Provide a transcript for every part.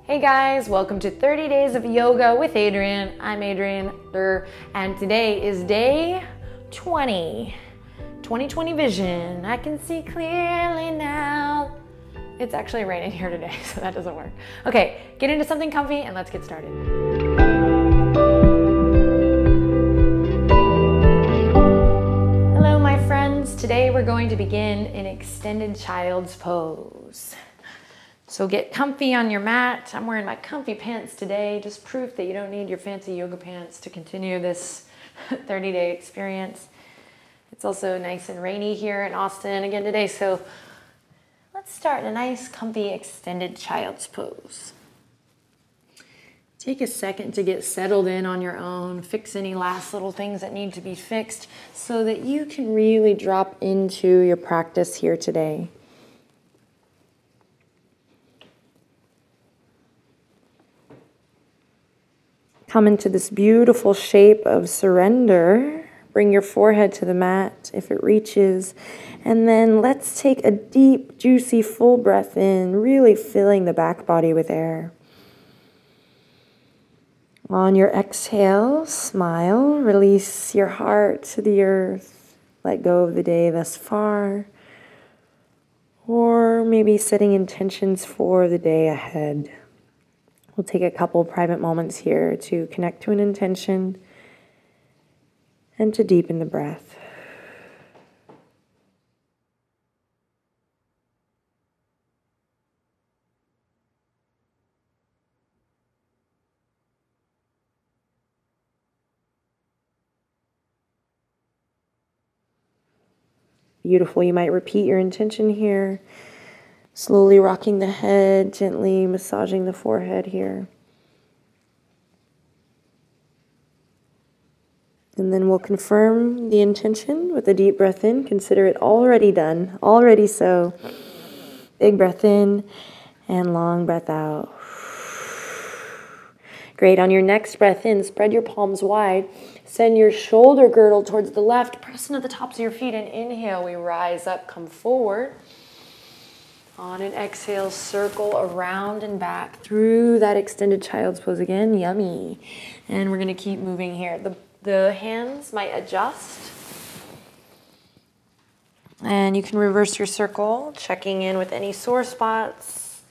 Hey guys, welcome to 30 Days of Yoga with Adriene. I'm Adriene, and today is day 20. 20/20 vision. I can see clearly now. It's actually raining here today, so that doesn't work. Okay, get into something comfy and let's get started. Hello, my friends. Today we're going to begin in extended child's pose. So get comfy on your mat. I'm wearing my comfy pants today, just proof that you don't need your fancy yoga pants to continue this 30-day experience. It's also nice and rainy here in Austin again today, so let's start in a nice, comfy, extended child's pose. Take a second to get settled in on your own. Fix any last little things that need to be fixed so that you can really drop into your practice here today. Come into this beautiful shape of surrender. Bring your forehead to the mat if it reaches. And then let's take a deep, juicy, full breath in, really filling the back body with air. On your exhale, smile. Release your heart to the earth. Let go of the day thus far. Or maybe setting intentions for the day ahead. We'll take a couple private moments here to connect to an intention and to deepen the breath. Beautiful. You might repeat your intention here. Slowly rocking the head, gently massaging the forehead here. And then we'll confirm the intention with a deep breath in. Consider it already done, already so. Big breath in and long breath out. Great. On your next breath in, spread your palms wide. Send your shoulder girdle towards the left. Press into the tops of your feet and inhale. We rise up, come forward. On an exhale, circle around and back through that extended child's pose again. Yummy. And we're going to keep moving here. The hands might adjust. And you can reverse your circle, checking in with any sore spots.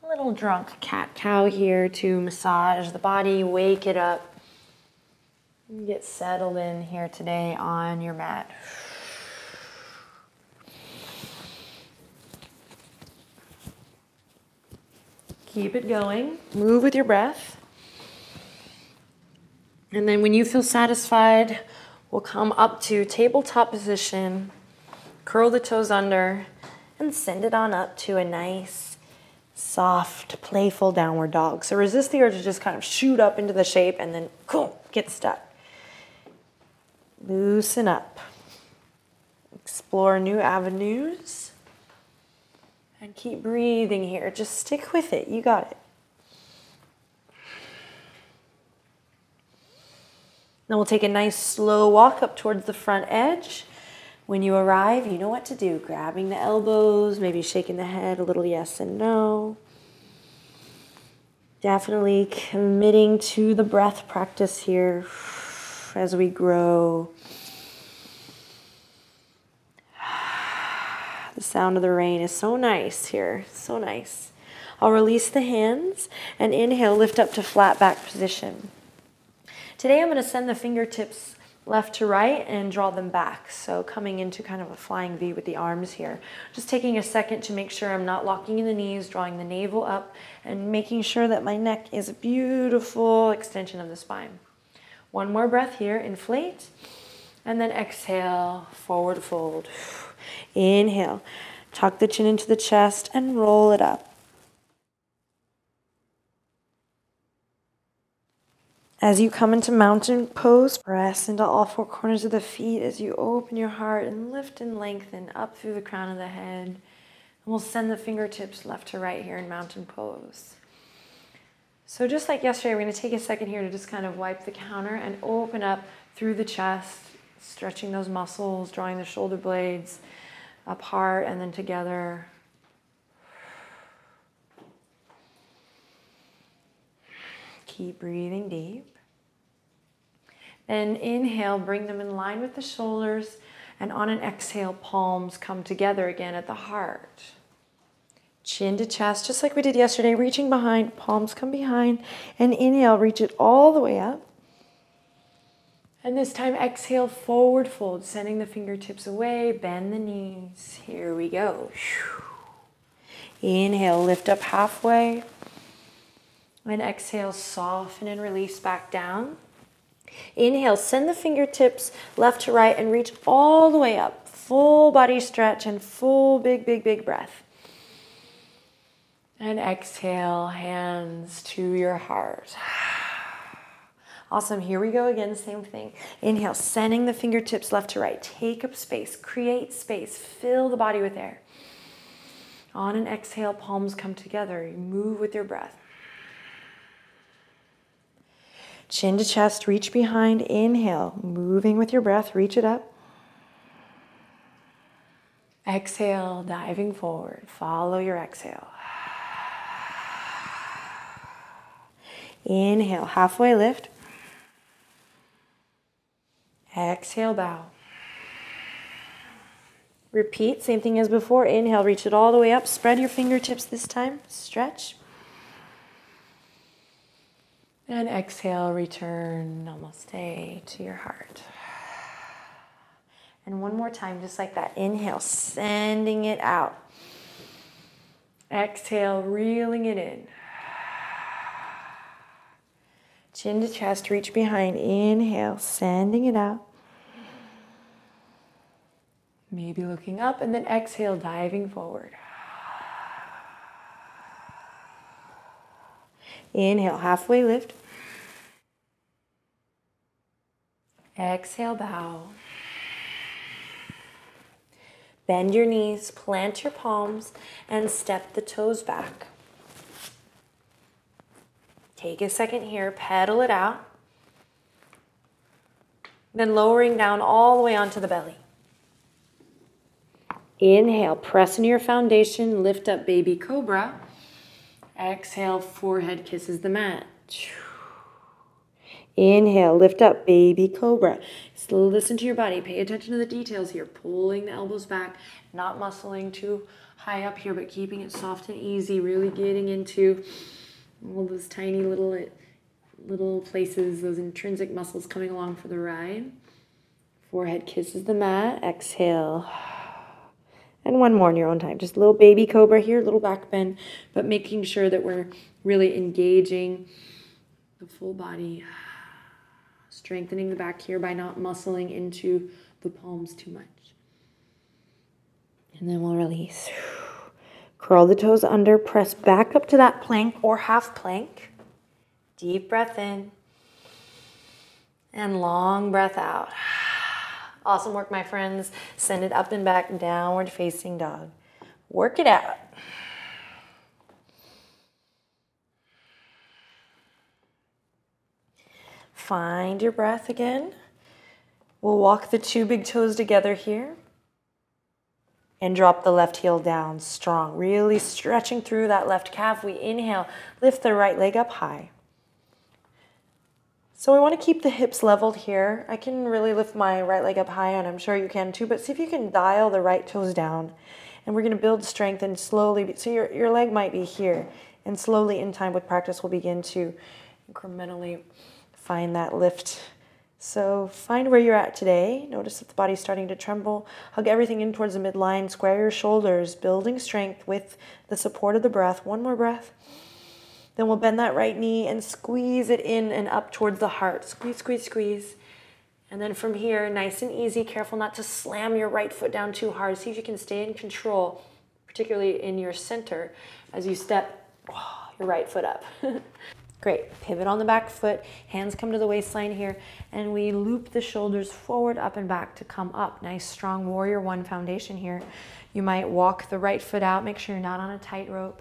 A little drunk cat-cow here to massage the body, wake it up. Get settled in here today on your mat. Keep it going. Move with your breath. And then when you feel satisfied, we'll come up to tabletop position, curl the toes under, and send it on up to a nice, soft, playful downward dog. So resist the urge to just kind of shoot up into the shape and then get stuck. Loosen up. Explore new avenues. And keep breathing here. Just stick with it. You got it. Then we'll take a nice slow walk up towards the front edge. When you arrive, you know what to do. Grabbing the elbows, maybe shaking the head, a little yes and no. Definitely committing to the breath practice here as we grow. The sound of the rain is so nice here, so nice. I'll release the hands and inhale, lift up to flat back position. Today I'm going to send the fingertips left to right and draw them back. So coming into kind of a flying V with the arms here. Just taking a second to make sure I'm not locking in the knees, drawing the navel up and making sure that my neck is a beautiful extension of the spine. One more breath here, inflate, and then exhale, forward fold. Inhale, tuck the chin into the chest and roll it up. As you come into mountain pose, press into all four corners of the feet as you open your heart and lift and lengthen up through the crown of the head. And we'll send the fingertips left to right here in mountain pose. So just like yesterday, we're going to take a second here to just kind of wipe the counter and open up through the chest, stretching those muscles, drawing the shoulder blades apart and then together. Keep breathing deep. Then inhale, bring them in line with the shoulders. And on an exhale, palms come together again at the heart. Chin to chest, just like we did yesterday, reaching behind, palms come behind. And inhale, reach it all the way up. And this time, exhale, forward fold, sending the fingertips away, bend the knees. Here we go. Inhale, lift up halfway. And exhale, soften and release back down. Inhale, send the fingertips left to right and reach all the way up. Full body stretch and full big breath. And exhale, hands to your heart. Awesome, here we go again, same thing. Inhale, sending the fingertips left to right. Take up space, create space, fill the body with air. On an exhale, palms come together. You move with your breath. Chin to chest, reach behind, inhale. Moving with your breath, reach it up. Exhale, diving forward. Follow your exhale. Inhale, halfway lift. Exhale, bow. Repeat, same thing as before. Inhale, reach it all the way up. Spread your fingertips this time. Stretch. And exhale, return, namaste, to your heart. And one more time, just like that. Inhale, sending it out. Exhale, reeling it in. Chin to chest, reach behind. Inhale, sending it out. Maybe looking up, and then exhale, diving forward. Inhale, halfway lift. Exhale, bow. Bend your knees, plant your palms, and step the toes back. Take a second here, pedal it out. Then lowering down all the way onto the belly. Inhale, press into your foundation, lift up baby cobra. Exhale, forehead kisses the mat. Inhale, lift up baby cobra. Still listen to your body, pay attention to the details here. Pulling the elbows back, not muscling too high up here, but keeping it soft and easy, really getting into all those tiny little places, those intrinsic muscles coming along for the ride. Forehead kisses the mat. Exhale. And one more in your own time. Just a little baby cobra here, little back bend, but making sure that we're really engaging the full body. Strengthening the back here by not muscling into the palms too much. And then we'll release. Curl the toes under, press back up to that plank or half plank. Deep breath in. And long breath out. Awesome work, my friends. Send it up and back, downward facing dog. Work it out. Find your breath again. We'll walk the two big toes together here. And drop the left heel down strong. Really stretching through that left calf. We inhale, lift the right leg up high. So we want to keep the hips leveled here. I can really lift my right leg up high, and I'm sure you can too, but see if you can dial the right toes down. And we're going to build strength and slowly, so your leg might be here, and slowly in time with practice we'll begin to incrementally find that lift. So find where you're at today. Notice that the body's starting to tremble. Hug everything in towards the midline. Square your shoulders, building strength with the support of the breath. One more breath. Then we'll bend that right knee and squeeze it in and up towards the heart. Squeeze, squeeze, squeeze. And then from here, nice and easy, careful not to slam your right foot down too hard. See if you can stay in control, particularly in your center, as you step your right foot up. Great. Pivot on the back foot. Hands come to the waistline here. And we loop the shoulders forward, up and back to come up. Nice, strong warrior one foundation here. You might walk the right foot out. Make sure you're not on a tightrope.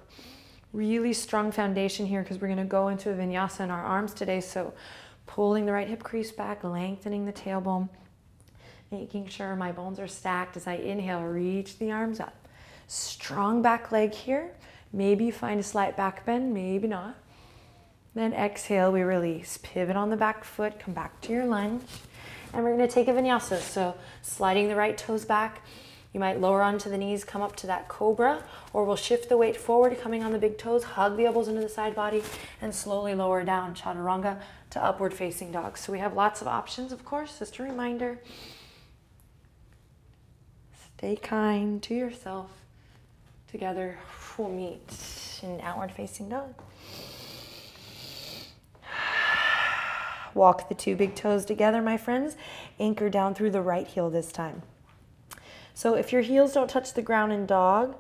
Really strong foundation here because we're going to go into a vinyasa in our arms today. So pulling the right hip crease back, lengthening the tailbone, making sure my bones are stacked as I inhale, reach the arms up. Strong back leg here. Maybe you find a slight back bend, maybe not. Then exhale, we release. Pivot on the back foot, come back to your lunge. And we're gonna take a vinyasa. So sliding the right toes back. You might lower onto the knees, come up to that cobra, or we'll shift the weight forward, coming on the big toes, hug the elbows into the side body, and slowly lower down, chaturanga to upward facing dog. So we have lots of options, of course, just a reminder. Stay kind to yourself. Together, we'll meet in outward facing dog. Walk the two big toes together, my friends. Anchor down through the right heel this time. So if your heels don't touch the ground in dog,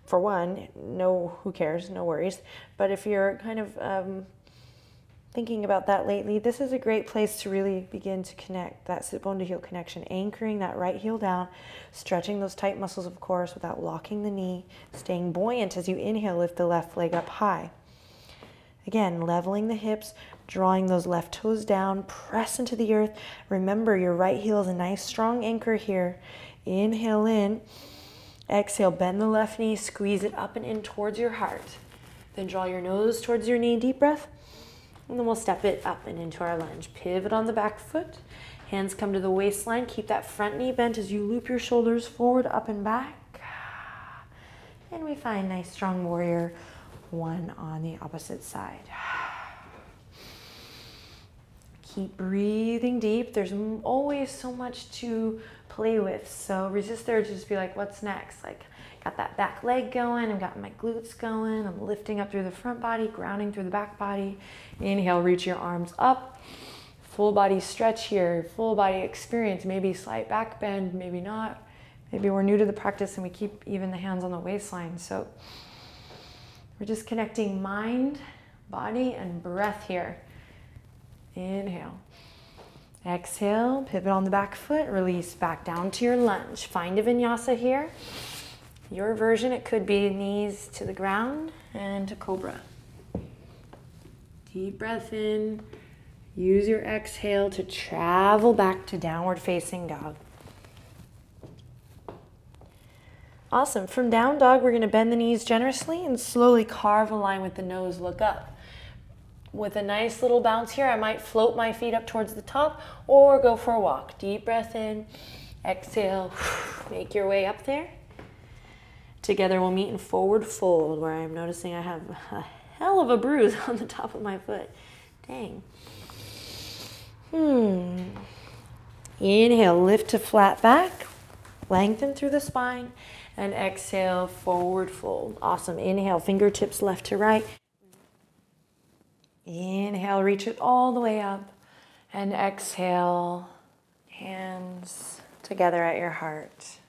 for one, no, who cares, no worries. But if you're kind of thinking about that lately, this is a great place to really begin to connect that sit bone to heel connection, anchoring that right heel down, stretching those tight muscles, of course, without locking the knee, staying buoyant as you inhale, lift the left leg up high. Again, leveling the hips, drawing those left toes down, press into the earth. Remember, your right heel is a nice strong anchor here. Inhale in, exhale, bend the left knee, squeeze it up and in towards your heart. Then draw your nose towards your knee, deep breath. And then we'll step it up and into our lunge. Pivot on the back foot. Hands come to the waistline. Keep that front knee bent as you loop your shoulders forward, up and back. And we find nice strong warrior one on the opposite side. Keep breathing deep. There's always so much to play with. So resist the urge to just be like, what's next? Like, got that back leg going. I've got my glutes going. I'm lifting up through the front body, grounding through the back body. Inhale, reach your arms up. Full body stretch here, full body experience. Maybe slight back bend, maybe not. Maybe we're new to the practice and we keep even the hands on the waistline. So we're just connecting mind, body, and breath here. Inhale. Exhale, pivot on the back foot, release back down to your lunge. Find a vinyasa here. Your version, it could be knees to the ground and to cobra. Deep breath in. Use your exhale to travel back to downward facing dog. Awesome. From down dog, we're going to bend the knees generously and slowly carve a line with the nose, look up. With a nice little bounce here, I might float my feet up towards the top or go for a walk. Deep breath in, exhale, make your way up there. Together we'll meet in forward fold, where I'm noticing I have a hell of a bruise on the top of my foot. Dang. Inhale, lift to flat back, lengthen through the spine, and exhale, forward fold. Awesome. Inhale, fingertips left to right. Inhale, reach it all the way up, and exhale, hands together at your heart.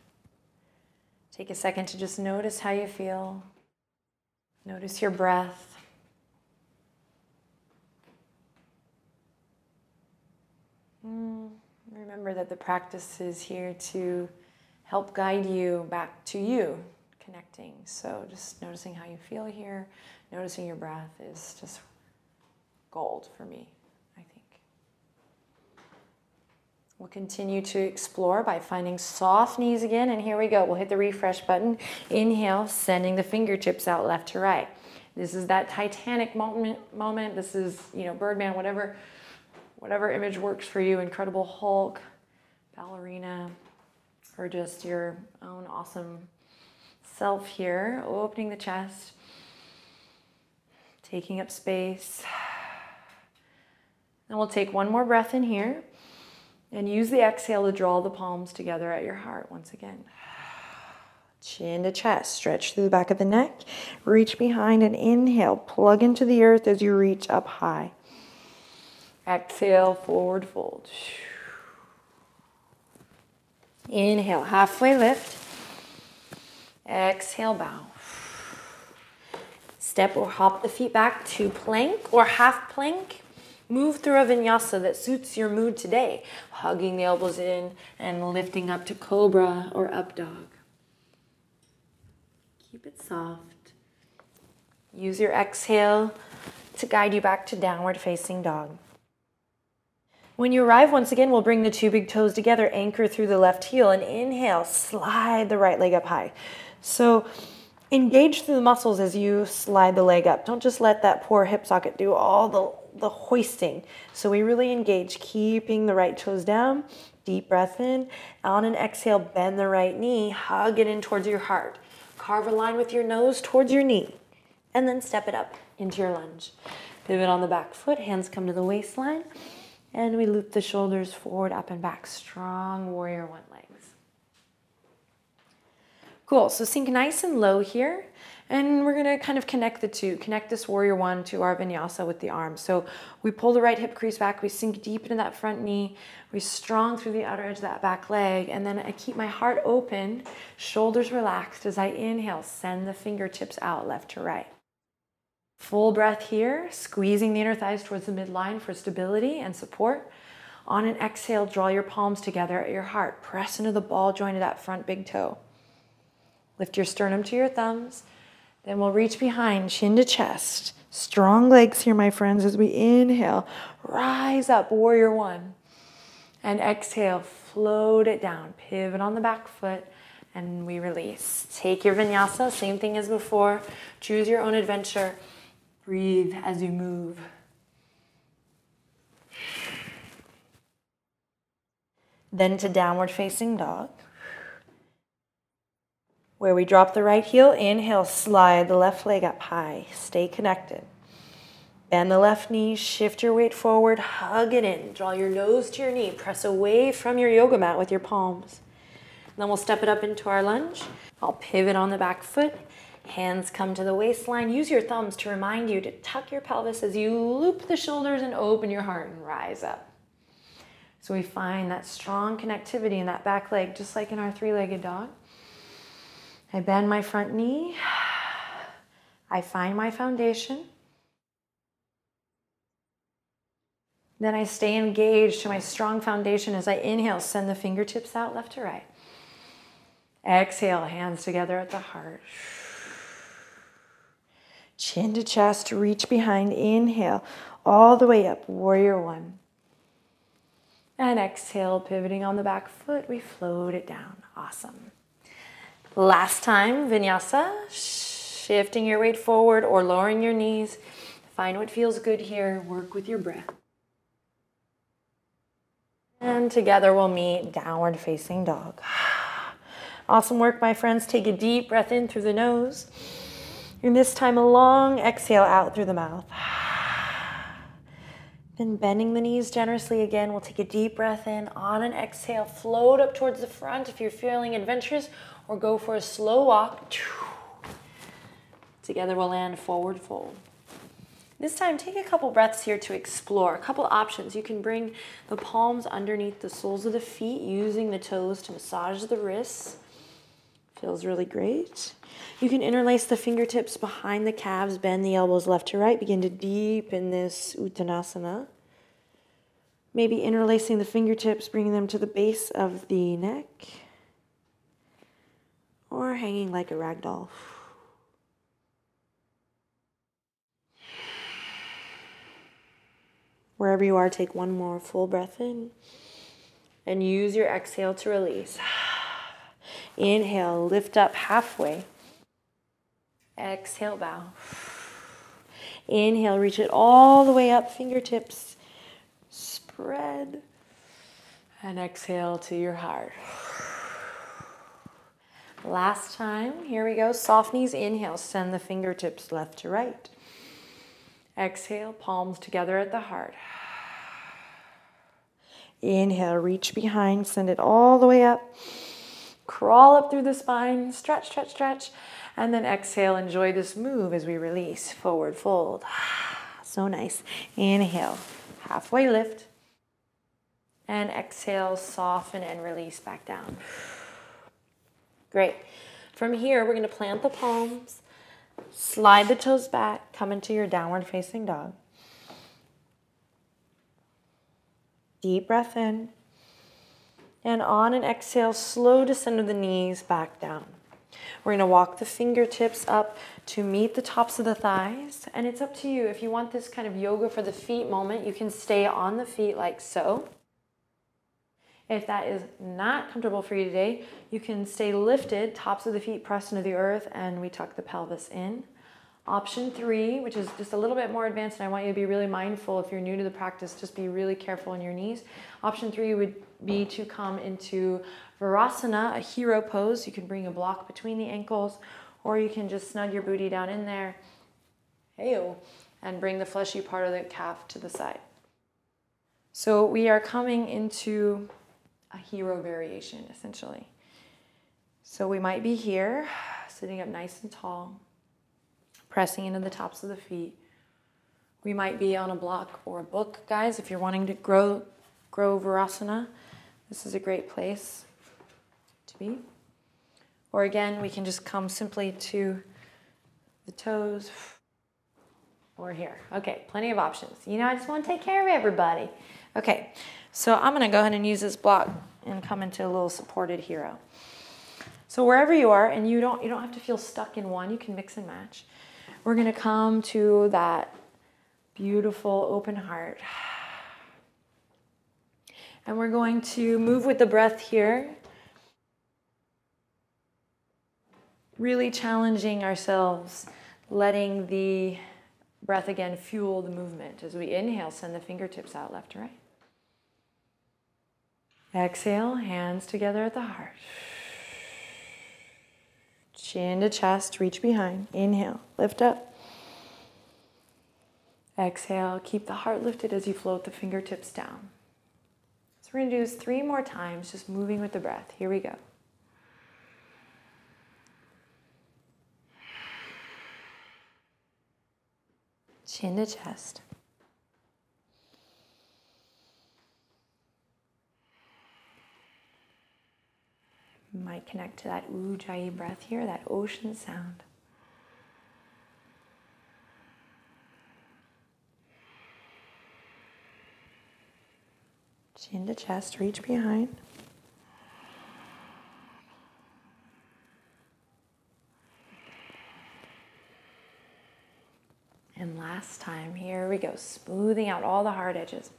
Take a second to just notice how you feel. Notice your breath. Remember that the practice is here to help guide you back to you, connecting. So just noticing how you feel here, noticing your breath is just gold for me, I think. We'll continue to explore by finding soft knees again, and here we go. We'll hit the refresh button. Inhale, sending the fingertips out left to right. This is that Titanic moment. This is, Birdman, whatever image works for you. Incredible Hulk, ballerina, or just your own awesome self here. Opening the chest, taking up space. Then we'll take one more breath in here and use the exhale to draw the palms together at your heart once again. Chin to chest, stretch through the back of the neck, reach behind and inhale, plug into the earth as you reach up high. Exhale, forward fold. Inhale, halfway lift. Exhale, bow. Step or hop the feet back to plank or half plank. Move through a vinyasa that suits your mood today. Hugging the elbows in and lifting up to cobra or up dog. Keep it soft. Use your exhale to guide you back to downward facing dog. When you arrive, once again, we'll bring the two big toes together, anchor through the left heel, and inhale, slide the right leg up high. So Engage through the muscles as you slide the leg up. Don't just let that poor hip socket do all the hoisting. So we really engage, keeping the right toes down. Deep breath in. On an exhale, bend the right knee. Hug it in towards your heart. Carve a line with your nose towards your knee. And then step it up into your lunge. Pivot on the back foot. Hands come to the waistline. And we loop the shoulders forward, up and back. Strong warrior one legs. Cool, so sink nice and low here, and we're gonna kind of connect the two, connect this warrior one to our vinyasa with the arms. So we pull the right hip crease back, we sink deep into that front knee, we strong through the outer edge of that back leg, and then I keep my heart open, shoulders relaxed as I inhale, send the fingertips out left to right. Full breath here, squeezing the inner thighs towards the midline for stability and support. On an exhale, draw your palms together at your heart, press into the ball joint of that front big toe. Lift your sternum to your thumbs. Then we'll reach behind, chin to chest. Strong legs here, my friends, as we inhale. Rise up, warrior one. And exhale, float it down. Pivot on the back foot, and we release. Take your vinyasa, same thing as before. Choose your own adventure. Breathe as you move. Then to downward facing dog, where we drop the right heel, inhale, slide the left leg up high, stay connected. Bend the left knee, shift your weight forward, hug it in, draw your nose to your knee, press away from your yoga mat with your palms. And then we'll step it up into our lunge. I'll pivot on the back foot, hands come to the waistline. Use your thumbs to remind you to tuck your pelvis as you loop the shoulders and open your heart and rise up. So we find that strong connectivity in that back leg, just like in our three-legged dog. I bend my front knee. I find my foundation. Then I stay engaged to my strong foundation as I inhale, send the fingertips out left to right. Exhale, hands together at the heart. Chin to chest, reach behind, inhale, all the way up, warrior one. And exhale, pivoting on the back foot, we float it down. Awesome. Last time, vinyasa, shifting your weight forward or lowering your knees. Find what feels good here, work with your breath. And together we'll meet downward facing dog. Awesome work, my friends. Take a deep breath in through the nose. And this time a long exhale out through the mouth. Then bending the knees generously again, we'll take a deep breath in. On an exhale, float up towards the front if you're feeling adventurous, or go for a slow walk. Together we'll land forward fold. This time, take a couple breaths here to explore. A couple options. You can bring the palms underneath the soles of the feet, using the toes to massage the wrists. Feels really great. You can interlace the fingertips behind the calves, bend the elbows left to right, begin to deepen this Uttanasana. Maybe interlacing the fingertips, bringing them to the base of the neck, or hanging like a rag doll. Wherever you are, take one more full breath in and use your exhale to release. Inhale, lift up halfway. Exhale, bow. Inhale, reach it all the way up, fingertips spread. And exhale to your heart. Last time, here we go. Soft knees, inhale, send the fingertips left to right. Exhale, palms together at the heart. Inhale, reach behind, send it all the way up. Crawl up through the spine, stretch, stretch, stretch. And then exhale, enjoy this move as we release, forward fold. So nice. Inhale, halfway lift. And exhale, soften and release back down. Great. From here, we're going to plant the palms. Slide the toes back, come into your downward facing dog. Deep breath in. And on an exhale, slow descend of the knees back down. We're going to walk the fingertips up to meet the tops of the thighs. And it's up to you. If you want this kind of yoga for the feet moment, you can stay on the feet like so. If that is not comfortable for you today, you can stay lifted, tops of the feet pressed into the earth, and we tuck the pelvis in. Option 3, which is just a little bit more advanced, and I want you to be really mindful if you're new to the practice, just be really careful on your knees. Option 3 would be to come into Virasana, a hero pose. You can bring a block between the ankles, or you can just snug your booty down in there, hey-o, and bring the fleshy part of the calf to the side. So we are coming into a hero variation, essentially. So we might be here, sitting up nice and tall, pressing into the tops of the feet. We might be on a block or a book, guys. If you're wanting to grow Virasana, this is a great place to be. Or again, we can just come simply to the toes or here. Okay, plenty of options. You know, I just want to take care of everybody. Okay, so I'm going to go ahead and use this block and come into a little supported hero. So wherever you are, and you don't have to feel stuck in one, you can mix and match. We're going to come to that beautiful open heart. And we're going to move with the breath here, really challenging ourselves, letting the breath again fuel the movement. As we inhale, send the fingertips out left to right. Exhale, hands together at the heart. Chin to chest, reach behind. Inhale, lift up. Exhale, keep the heart lifted as you float the fingertips down. So we're going to do this 3 more times, just moving with the breath. Here we go. Chin to chest. You might connect to that Ujjayi breath here, that ocean sound. Chin to chest, reach behind. And last time, here we go, smoothing out all the hard edges.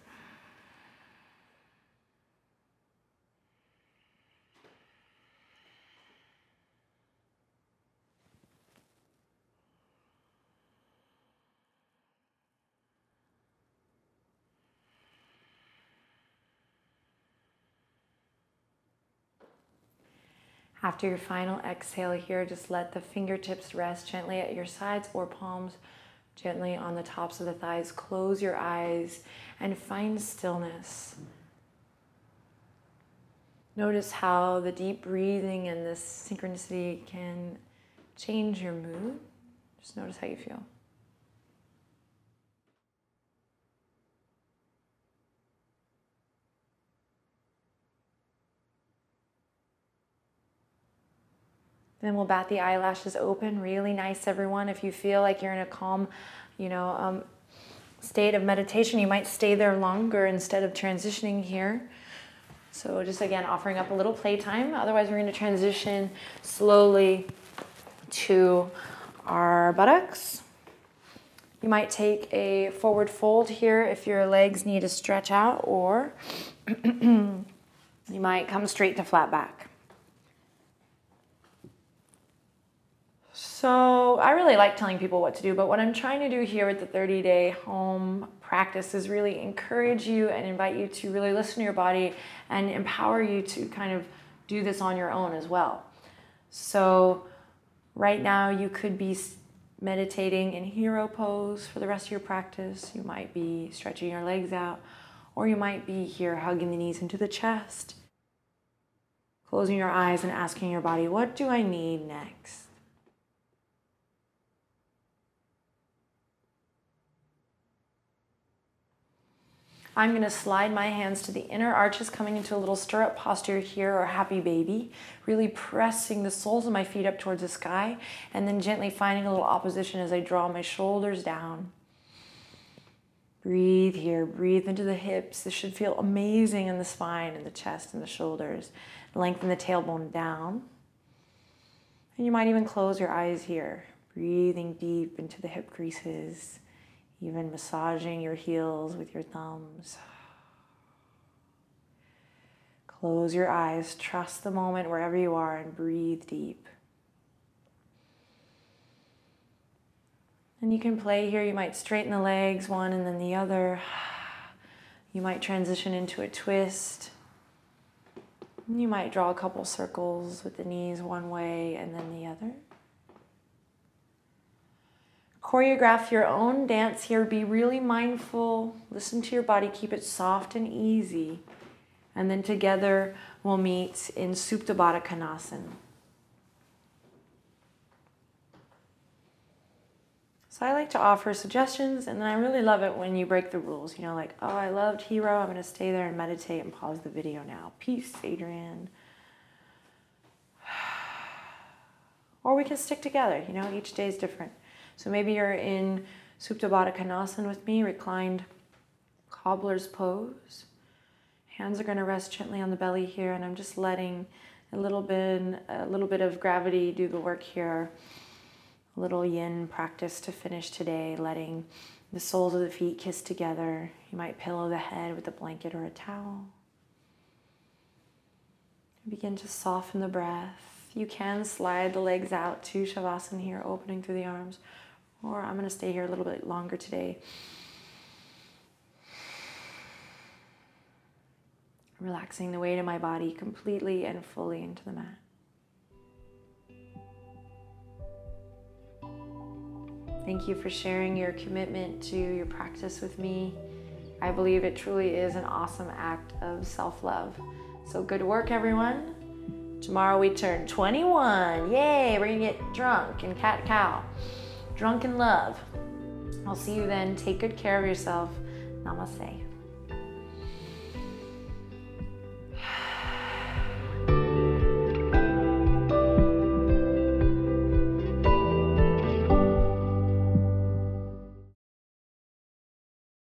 After your final exhale here, just let the fingertips rest gently at your sides or palms gently on the tops of the thighs. Close your eyes and find stillness. Notice how the deep breathing and this synchronicity can change your mood. Just notice how you feel. Then we'll bat the eyelashes open. Really nice, everyone. If you feel like you're in a calm, state of meditation, you might stay there longer instead of transitioning here. So just again, offering up a little playtime. Otherwise, we're going to transition slowly to our buttocks. You might take a forward fold here if your legs need to stretch out, or you might come straight to flat back. So I really like telling people what to do, but what I'm trying to do here with the 30-day home practice is really encourage you and invite you to really listen to your body and empower you to kind of do this on your own as well. So right now you could be meditating in hero pose for the rest of your practice. You might be stretching your legs out, or you might be here hugging the knees into the chest, closing your eyes and asking your body, what do I need next? I'm going to slide my hands to the inner arches, coming into a little stirrup posture here, or happy baby, really pressing the soles of my feet up towards the sky, and then gently finding a little opposition as I draw my shoulders down. Breathe here, breathe into the hips. This should feel amazing in the spine and the chest and the shoulders. Lengthen the tailbone down. And you might even close your eyes here, breathing deep into the hip creases. Even massaging your heels with your thumbs. Close your eyes, trust the moment wherever you are, and breathe deep. And you can play here. You might straighten the legs, one and then the other. You might transition into a twist. You might draw a couple circles with the knees one way and then the other. Choreograph your own dance here. Be really mindful. Listen to your body. Keep it soft and easy. And then together we'll meet in Supta Baddha Konasana. So I like to offer suggestions, and then I really love it when you break the rules. You know, like, oh, I loved Hero. I'm going to stay there and meditate and pause the video now. Peace, Adrienne. Or we can stick together. You know, each day is different. So maybe you're in Supta Baddha Konasana with me, reclined cobbler's pose. Hands are going to rest gently on the belly here, and I'm just letting a little bit of gravity do the work here. A little yin practice to finish today, letting the soles of the feet kiss together. You might pillow the head with a blanket or a towel. Begin to soften the breath. You can slide the legs out to Shavasana here, opening through the arms, or I'm going to stay here a little bit longer today. Relaxing the weight of my body completely and fully into the mat. Thank you for sharing your commitment to your practice with me. I believe it truly is an awesome act of self-love. So good work, everyone. Tomorrow we turn 21. Yay, we're gonna get drunk and cat-cow. Drunk in love. I'll see you then. Take good care of yourself. Namaste.